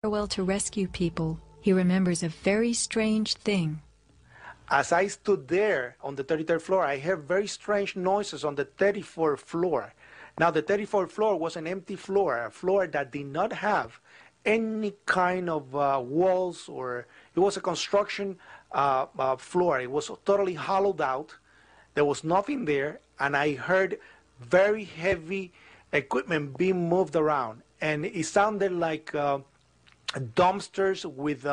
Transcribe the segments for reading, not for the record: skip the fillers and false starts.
farewell to rescue people, he remembers a very strange thing. As I stood there on the 33rd floor, I heard very strange noises on the 34th floor. Now, the 34th floor was an empty floor, a floor that did not have any kind of walls, or it was a construction floor. It was totally hollowed out. There was nothing there, and I heard very heavy equipment being moved around, and it sounded like dumpsters with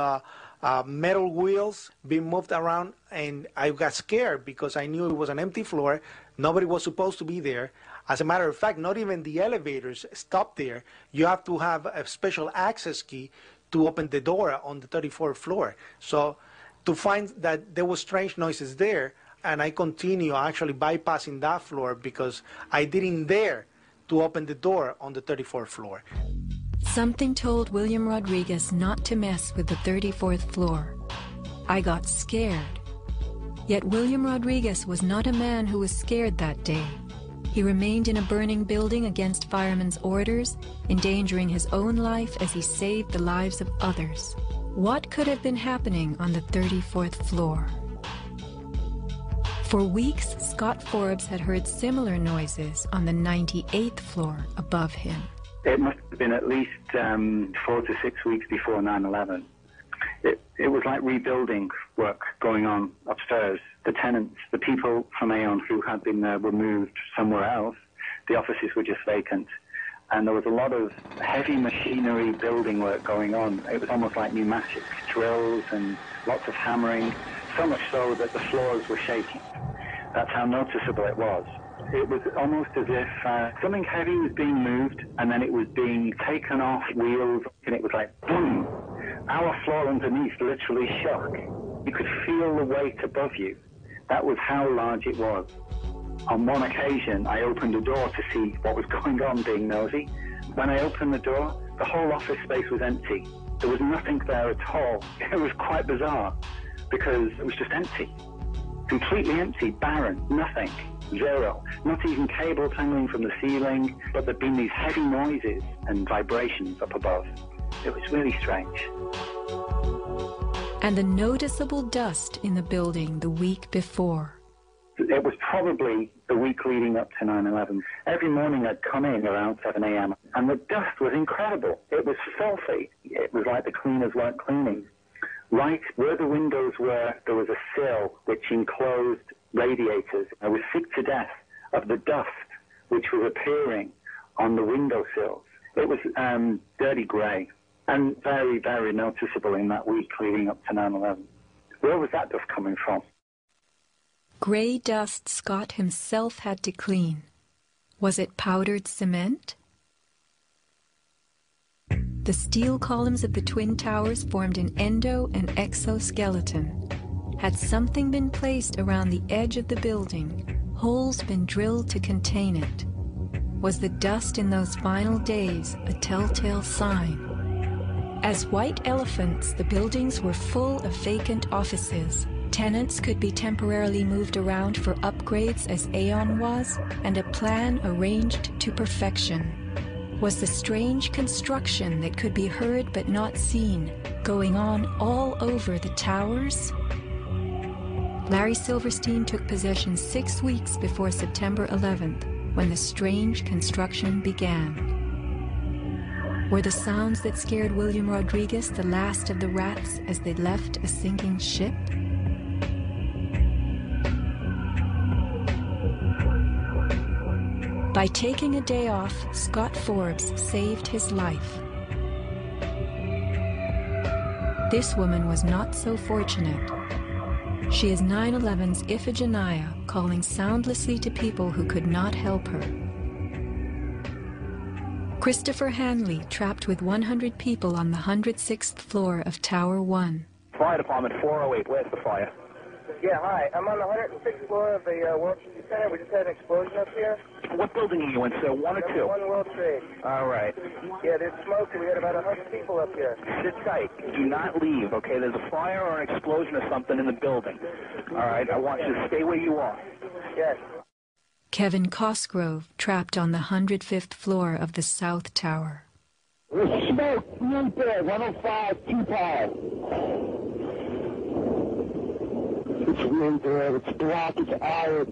metal wheels being moved around, and I got scared because I knew it was an empty floor. Nobody was supposed to be there. As a matter of fact, not even the elevators stop there. You have to have a special access key to open the door on the 34th floor. So to find that there were strange noises there, and I continue actually bypassing that floor because I didn't dare to open the door on the 34th floor. Something told William Rodriguez not to mess with the 34th floor. I got scared. Yet William Rodriguez was not a man who was scared that day. He remained in a burning building against firemen's orders, endangering his own life as he saved the lives of others. What could have been happening on the 34th floor? For weeks, Scott Forbes had heard similar noises on the 98th floor above him. It must have been at least 4 to 6 weeks before 9/11. It was like rebuilding work going on upstairs. The tenants, the people from Aon who had been there were moved somewhere else. The offices were just vacant. And there was a lot of heavy machinery building work going on. It was almost like pneumatic drills and lots of hammering, so much so that the floors were shaking. That's how noticeable it was. It was almost as if something heavy was being moved and then it was being taken off wheels, and it was like boom. Our floor underneath literally shook. You could feel the weight above you. That was how large it was. On one occasion, I opened a door to see what was going on, being nosy. When I opened the door, the whole office space was empty. There was nothing there at all. It was quite bizarre because it was just empty. Completely empty, barren, nothing, zero. Not even cables hanging from the ceiling, but there'd been these heavy noises and vibrations up above. It was really strange. And the noticeable dust in the building the week before. It was probably the week leading up to 9/11. Every morning I'd come in around 7 a.m. and the dust was incredible. It was filthy. It was like the cleaners weren't cleaning. Right where the windows were, there was a sill which enclosed radiators. I was sick to death of the dust which was appearing on the windowsills. It was dirty grey and very, very noticeable in that week leading up to 9/11. Where was that dust coming from? Grey dust Scott himself had to clean. Was it powdered cement? The steel columns of the Twin Towers formed an endo and exoskeleton. Had something been placed around the edge of the building, holes been drilled to contain it? Was the dust in those final days a telltale sign? As white elephants, the buildings were full of vacant offices. Tenants could be temporarily moved around for upgrades as Aon was, and a plan arranged to perfection. Was the strange construction that could be heard but not seen going on all over the towers? Larry Silverstein took possession 6 weeks before September 11th, when the strange construction began. Were the sounds that scared William Rodriguez the last of the rats as they left a sinking ship? By taking a day off, Scott Forbes saved his life. This woman was not so fortunate. She is 9/11's Iphigenia, calling soundlessly to people who could not help her. Christopher Hanley, trapped with 100 people on the 106th floor of Tower 1. Fire Department 408, where's the fire? Yeah, hi. I'm on the 106th floor of the World Trade Center. We just had an explosion up here. What building are you in, sir? 1 or 2? 1 World Trade. All right. Yeah, there's smoke, and we had about 100 people up here. Sit tight. Do not leave, okay? There's a fire or an explosion or something in the building. All right, I want you to stay where you are. Yes. Kevin Cosgrove, trapped on the 105th floor of the South Tower. There's smoke right there, 105, 2 power. It's really there, it's black, it's iron.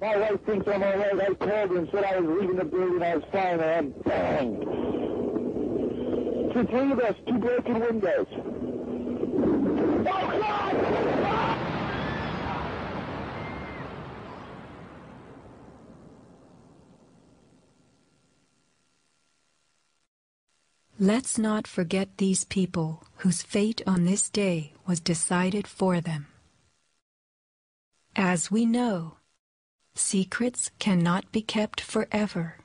My wife thinks I'm all right. I called her and said I was leaving the building, I was fine, and bang. It's the 3 of us, 2 broken windows. Oh, God! Let's not forget these people whose fate on this day was decided for them. As we know, secrets cannot be kept forever.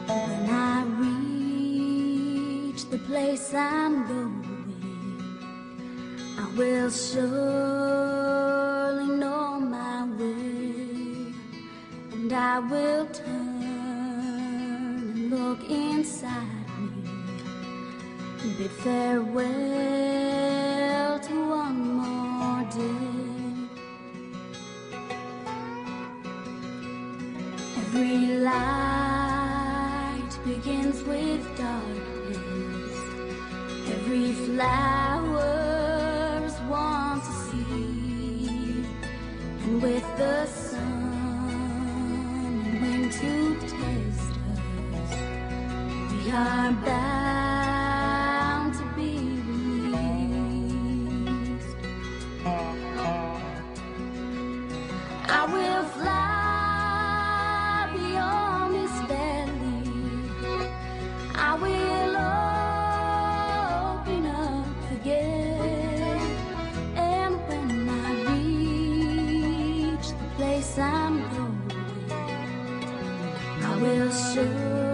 When I reach the place I'm going, I will surely know my way, and I will turn and look inside me and bid farewell to one more day. Every light begins with darkness. Every flower is once a seed, and with the sun and wind to taste us, we are bound to be released. I will fly beyond this valley. I will open up the gate, and when I reach the place I'm going, I will surely